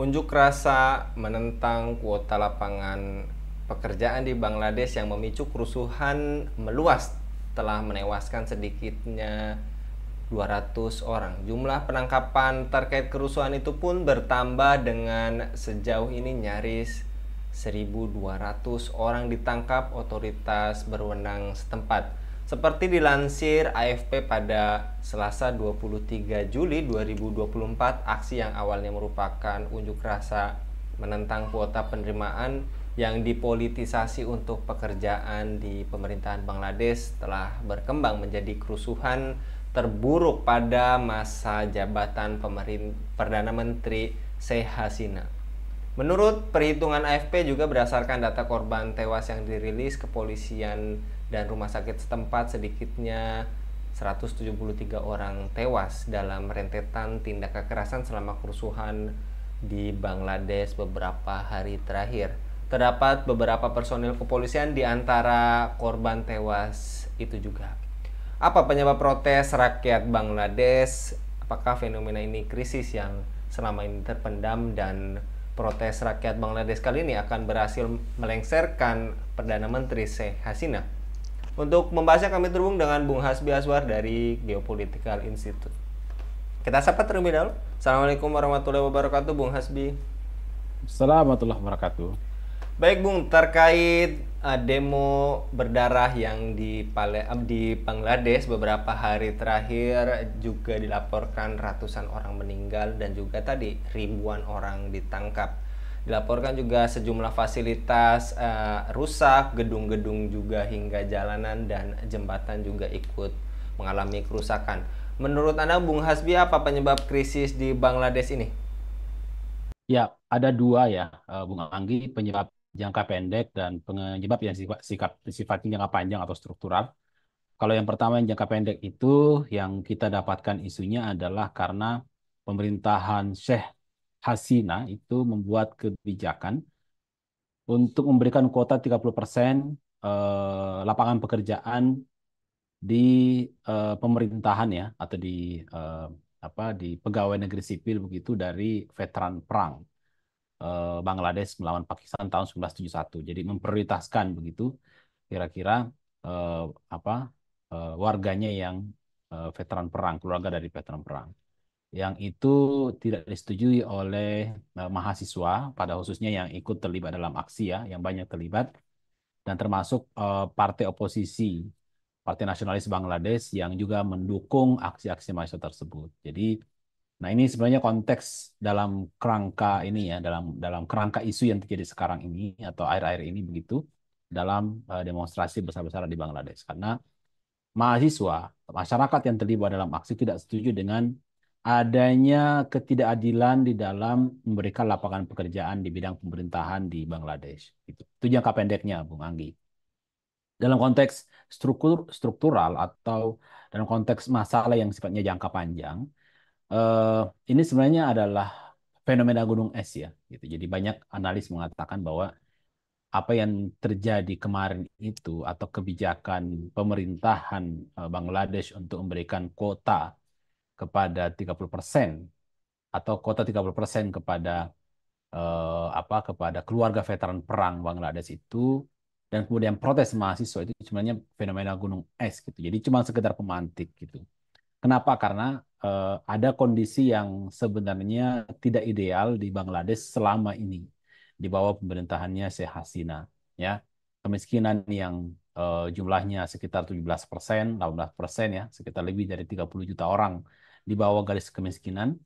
Unjuk rasa menentang kuota lapangan pekerjaan di Bangladesh yang memicu kerusuhan meluas telah menewaskan sedikitnya 200 orang. Jumlah penangkapan terkait kerusuhan itu pun bertambah dengan sejauh ini nyaris 1.200 orang ditangkap otoritas berwenang setempat. Seperti dilansir AFP pada Selasa 23 Juli 2024, aksi yang awalnya merupakan unjuk rasa menentang kuota penerimaan yang dipolitisasi untuk pekerjaan di pemerintahan Bangladesh telah berkembang menjadi kerusuhan terburuk pada masa jabatan Perdana Menteri Sheikh Hasina. Menurut perhitungan AFP juga berdasarkan data korban tewas yang dirilis kepolisian dan rumah sakit setempat, sedikitnya 173 orang tewas dalam rentetan tindak kekerasan selama kerusuhan di Bangladesh beberapa hari terakhir. Terdapat beberapa personil kepolisian di antara korban tewas itu juga. Apa penyebab protes rakyat Bangladesh? Apakah fenomena ini krisis yang selama ini terpendam, dan protes rakyat Bangladesh kali ini akan berhasil melengsarkan Perdana Menteri Sheikh Hasina? Untuk membahasnya kami terhubung dengan Bung Hasbi Aswar dari Geopolitical Institute. Kita sapa terlebih dahulu. Assalamualaikum warahmatullahi wabarakatuh, Bung Hasbi. Assalamualaikum warahmatullahi wabarakatuh. Baik Bung, terkait demo berdarah yang di Bangladesh beberapa hari terakhir, juga dilaporkan ratusan orang meninggal dan juga tadi ribuan orang ditangkap. Dilaporkan juga sejumlah fasilitas rusak, gedung-gedung juga hingga jalanan dan jembatan juga ikut mengalami kerusakan. Menurut Anda Bung Hasbi, apa penyebab krisis di Bangladesh ini? Ya, ada dua ya, Bung Anggi, penyebab jangka pendek dan penyebab yang sifatnya jangka panjang atau struktural. Kalau yang pertama yang jangka pendek itu yang kita dapatkan isunya adalah karena pemerintahan Sheikh Hasina itu membuat kebijakan untuk memberikan kuota 30% lapangan pekerjaan di pemerintahan ya atau di eh, di pegawai negeri sipil begitu dari veteran perang Bangladesh melawan Pakistan tahun 1971. Jadi memprioritaskan begitu kira-kira eh, apa warganya yang veteran perang, keluarga dari veteran perang. Yang itu tidak disetujui oleh mahasiswa, pada khususnya yang ikut terlibat dalam aksi ya, yang banyak terlibat, dan termasuk partai oposisi, Partai Nasionalis Bangladesh yang juga mendukung aksi-aksi mahasiswa tersebut. Jadi, nah ini sebenarnya konteks dalam kerangka ini ya, dalam dalam kerangka isu yang terjadi sekarang ini atau akhir-akhir ini begitu dalam demonstrasi besar-besaran di Bangladesh. Karena mahasiswa, masyarakat yang terlibat dalam aksi tidak setuju dengan adanya ketidakadilan di dalam memberikan lapangan pekerjaan di bidang pemerintahan di Bangladesh. Itu jangka pendeknya, Bung Anggi. Dalam konteks struktural atau dalam konteks masalah yang sifatnya jangka panjang, eh, ini sebenarnya adalah fenomena gunung es ya. Gitu. Jadi banyak analis mengatakan bahwa apa yang terjadi kemarin itu atau kebijakan pemerintahan Bangladesh untuk memberikan kuota kepada 30% atau kuota 30% kepada kepada keluarga veteran perang Bangladesh itu dan kemudian protes mahasiswa itu sebenarnya fenomena gunung es gitu. Jadi cuma sekedar pemantik gitu. Kenapa? Karena ada kondisi yang sebenarnya tidak ideal di Bangladesh selama ini di bawah pemerintahannya Sheikh Hasina. Ya, kemiskinan yang jumlahnya sekitar 17%, 18% ya, sekitar lebih dari 30 juta orang di bawah garis kemiskinan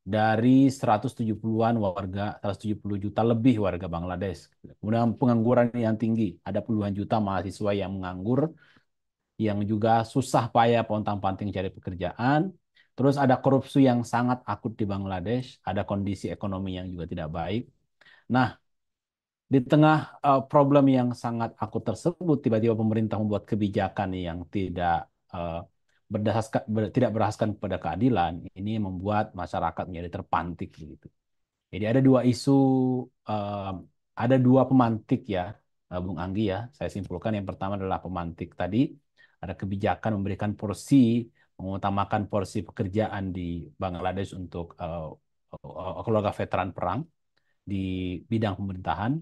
dari 170-an warga, 170 juta lebih warga Bangladesh. Kemudian pengangguran yang tinggi, ada puluhan juta mahasiswa yang menganggur, yang juga susah payah pontang-panting cari pekerjaan. Terus ada korupsi yang sangat akut di Bangladesh, ada kondisi ekonomi yang juga tidak baik. Nah, di tengah problem yang sangat akut tersebut, tiba-tiba pemerintah membuat kebijakan yang eh, tidak berasaskan pada keadilan. Ini membuat masyarakat menjadi terpantik gitu. Jadi ada dua isu, eh, ada dua pemantik ya, Bung Anggi ya. Saya simpulkan yang pertama adalah pemantik tadi, ada kebijakan memberikan porsi, mengutamakan porsi pekerjaan di Bangladesh untuk keluarga veteran perang di bidang pemerintahan.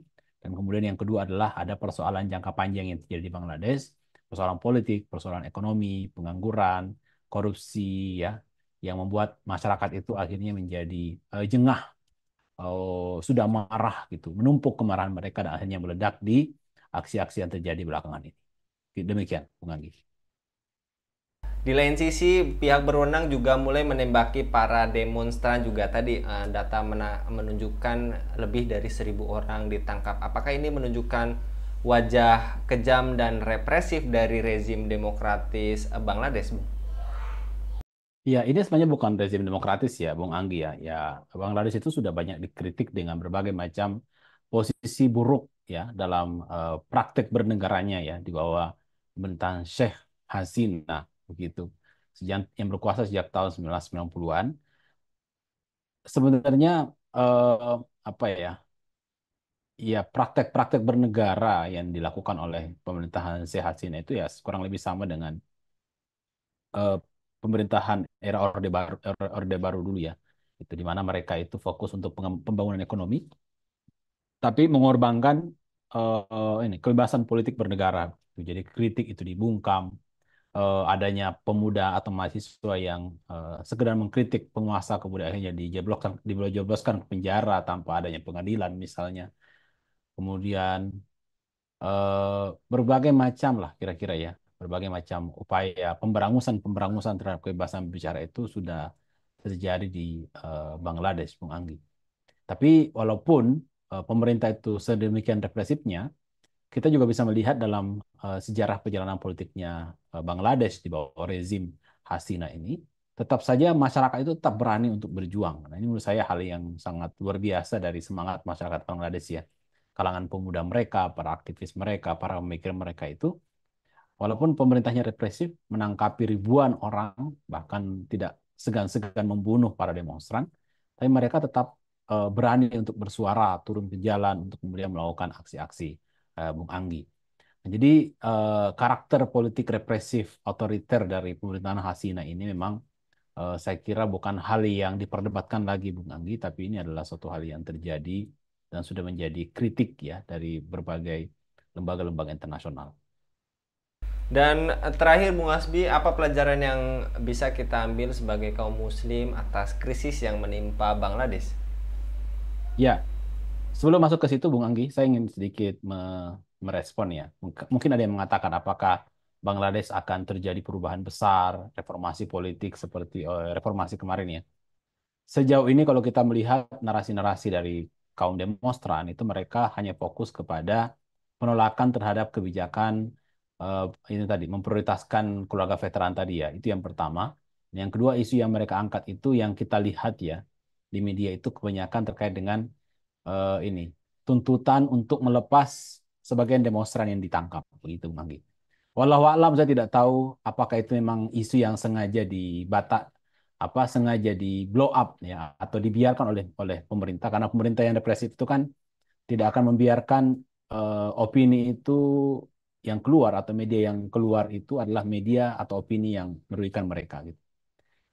Dan kemudian yang kedua adalah ada persoalan jangka panjang yang terjadi di Bangladesh, persoalan politik, persoalan ekonomi, pengangguran, korupsi, ya, yang membuat masyarakat itu akhirnya menjadi jengah, sudah marah gitu, menumpuk kemarahan mereka dan akhirnya meledak di aksi-aksi yang terjadi belakangan ini. Demikian, Bung Anggi. Di lain sisi, pihak berwenang juga mulai menembaki para demonstran juga tadi data menunjukkan lebih dari 1.000 orang ditangkap. Apakah ini menunjukkan wajah kejam dan represif dari rezim demokratis Bangladesh, Bung? Ya, ini sebenarnya bukan rezim demokratis ya, Bung Anggi ya. Ya, Bangladesh itu sudah banyak dikritik dengan berbagai macam posisi buruk ya dalam praktek bernegaranya ya di bawah pemerintahan Sheikh Hasina begitu. Sejak yang berkuasa sejak tahun 1990-an. Sebenarnya apa ya? Ya, praktek-praktek bernegara yang dilakukan oleh pemerintahan Sheikh Hasina itu ya kurang lebih sama dengan eh, pemerintahan era Orde Baru dulu ya. Itu di mana mereka itu fokus untuk pembangunan ekonomi, tapi mengorbankan ini kebebasan politik bernegara. Jadi kritik itu dibungkam, adanya pemuda atau mahasiswa yang sekedar mengkritik penguasa kemudian akhirnya dijebloskan ke penjara tanpa adanya pengadilan misalnya. Kemudian berbagai macam lah kira-kira ya, berbagai macam upaya pemberangusan terhadap kebebasan bicara itu sudah terjadi di Bangladesh, Bung Anggi. Tapi walaupun pemerintah itu sedemikian represifnya, kita juga bisa melihat dalam sejarah perjalanan politiknya Bangladesh di bawah rezim Hasina ini, tetap saja masyarakat itu tetap berani untuk berjuang. Nah, ini menurut saya hal yang sangat luar biasa dari semangat masyarakat Bangladesh ya. Kalangan pemuda mereka, para aktivis mereka, para pemikir mereka itu, walaupun pemerintahnya represif, menangkapi ribuan orang, bahkan tidak segan-segan membunuh para demonstran, tapi mereka tetap berani untuk bersuara, turun ke jalan untuk kemudian melakukan aksi-aksi, Bung Anggi. Nah, jadi karakter politik represif otoriter dari pemerintahan Hasina ini memang saya kira bukan hal yang diperdebatkan lagi Bung Anggi, tapi ini adalah suatu hal yang terjadi dan sudah menjadi kritik ya dari berbagai lembaga-lembaga internasional. Dan terakhir Bung Asbi, apa pelajaran yang bisa kita ambil sebagai kaum muslim atas krisis yang menimpa Bangladesh? Ya, sebelum masuk ke situ, Bung Anggi, saya ingin sedikit merespon ya. Mungkin ada yang mengatakan apakah Bangladesh akan terjadi perubahan besar, reformasi politik seperti reformasi kemarin ya. Sejauh ini kalau kita melihat narasi-narasi dari kaum demonstran itu mereka hanya fokus kepada penolakan terhadap kebijakan ini tadi memprioritaskan keluarga veteran tadi ya. Itu yang pertama. Yang kedua isu yang mereka angkat itu yang kita lihat ya di media itu kebanyakan terkait dengan ini tuntutan untuk melepas sebagian demonstran yang ditangkap begitu Bang Anggi. Walau alam saya tidak tahu apakah itu memang isu yang sengaja sengaja di blow up ya atau dibiarkan oleh oleh pemerintah karena pemerintah yang represif itu kan tidak akan membiarkan opini itu yang keluar atau media yang keluar itu adalah media atau opini yang merugikan mereka gitu.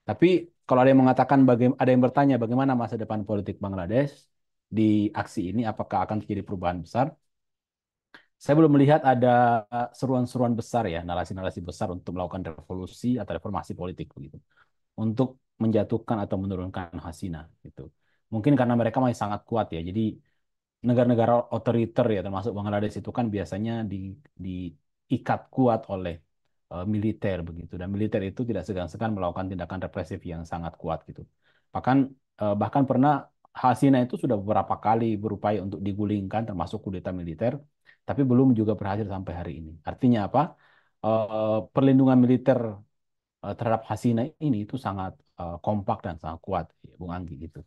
Tapi kalau ada yang mengatakan ada yang bertanya bagaimana masa depan politik Bangladesh di aksi ini, apakah akan terjadi perubahan besar? Saya belum melihat ada seruan-seruan besar ya, narasi-narasi besar untuk melakukan revolusi atau reformasi politik begitu, untuk menjatuhkan atau menurunkan Hasina gitu. Mungkin karena mereka masih sangat kuat ya. Jadi negara-negara otoriter ya termasuk Bangladesh itu kan biasanya diikat kuat oleh militer begitu dan militer itu tidak segan-segan melakukan tindakan represif yang sangat kuat gitu. Bahkan bahkan pernah Hasina itu sudah beberapa kali berupaya untuk digulingkan termasuk kudeta militer tapi belum juga berhasil sampai hari ini. Artinya apa? Perlindungan militer terhadap Hasina ini itu sangat kompak dan sangat kuat, ya, Bung Anggi gitu.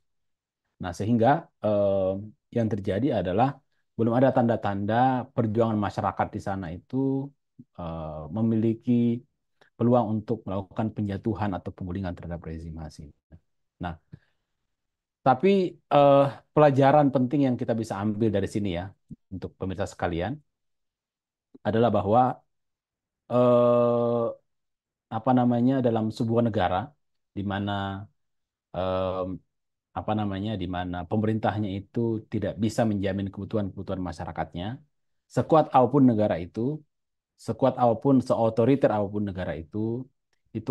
Nah, sehingga yang terjadi adalah belum ada tanda-tanda perjuangan masyarakat di sana itu memiliki peluang untuk melakukan penjatuhan atau penggulingan terhadap rezim Hasina. Nah, tapi eh, pelajaran penting yang kita bisa ambil dari sini ya, untuk pemirsa sekalian, adalah bahwa eh, apa namanya dalam sebuah negara di mana apa namanya, di mana pemerintahnya itu tidak bisa menjamin kebutuhan-kebutuhan masyarakatnya, sekuat apapun negara sekuat apapun, seotoriter apapun negara itu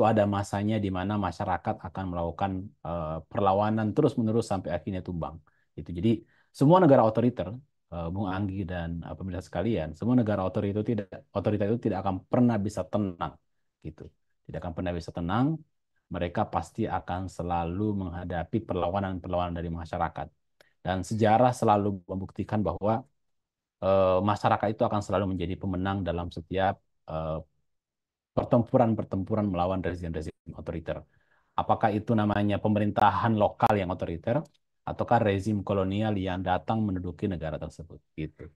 ada masanya di mana masyarakat akan melakukan perlawanan terus-menerus sampai akhirnya tumbang. Itu jadi semua negara otoriter, Bung Anggi dan pemirsa sekalian, semua negara otoriter itu tidak akan pernah bisa tenang, gitu. Tidak akan pernah bisa tenang. Mereka pasti akan selalu menghadapi perlawanan-perlawanan dari masyarakat. Dan sejarah selalu membuktikan bahwa masyarakat itu akan selalu menjadi pemenang dalam setiap eh, pertempuran-pertempuran melawan rezim-rezim otoriter. Apakah itu namanya pemerintahan lokal yang otoriter, ataukah rezim kolonial yang datang menduduki negara tersebut? Gitu.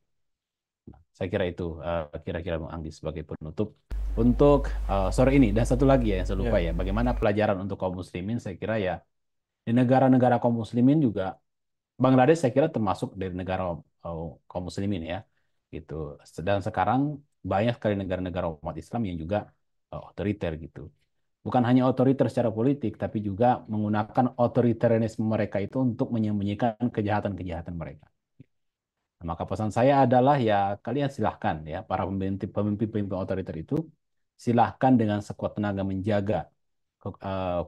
Nah, saya kira itu kira-kira Bung Anggi sebagai penutup untuk sore ini. Dan satu lagi ya yang saya lupa Ya. ya, bagaimana pelajaran untuk kaum muslimin? Saya kira ya di negara-negara kaum muslimin juga, Bangladesh saya kira termasuk dari negara kaum muslimin ya, gitu. Dan sekarang banyak sekali negara-negara umat Islam yang juga otoriter gitu. Bukan hanya otoriter secara politik, tapi juga menggunakan otoritarianisme mereka itu untuk menyembunyikan kejahatan-kejahatan mereka. Nah, maka pesan saya adalah ya kalian silahkan ya, para pemimpin-pemimpin otoriter itu silahkan dengan sekuat tenaga menjaga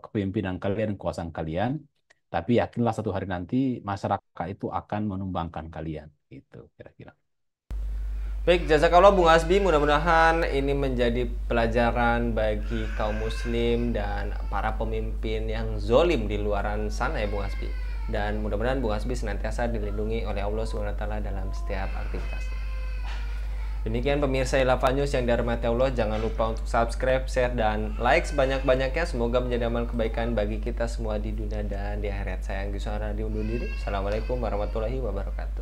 kepemimpinan kalian, kekuasaan kalian, tapi yakinlah satu hari nanti masyarakat itu akan menumbangkan kalian. Itu kira-kira. Baik, jazakallah Bung Hasbi. Mudah-mudahan ini menjadi pelajaran bagi kaum muslim dan para pemimpin yang zolim di luaran sana ya Bung Hasbi. Dan mudah-mudahan Bung Hasbi senantiasa dilindungi oleh Allah SWT dalam setiap aktivitasnya. Demikian pemirsa Ilava News yang dirahmati Allah. Jangan lupa untuk subscribe, share, dan like sebanyak-banyaknya. Semoga menjadi amal kebaikan bagi kita semua di dunia dan di akhirat. Saya Anggi Suara diundur diri. Assalamualaikum warahmatullahi wabarakatuh.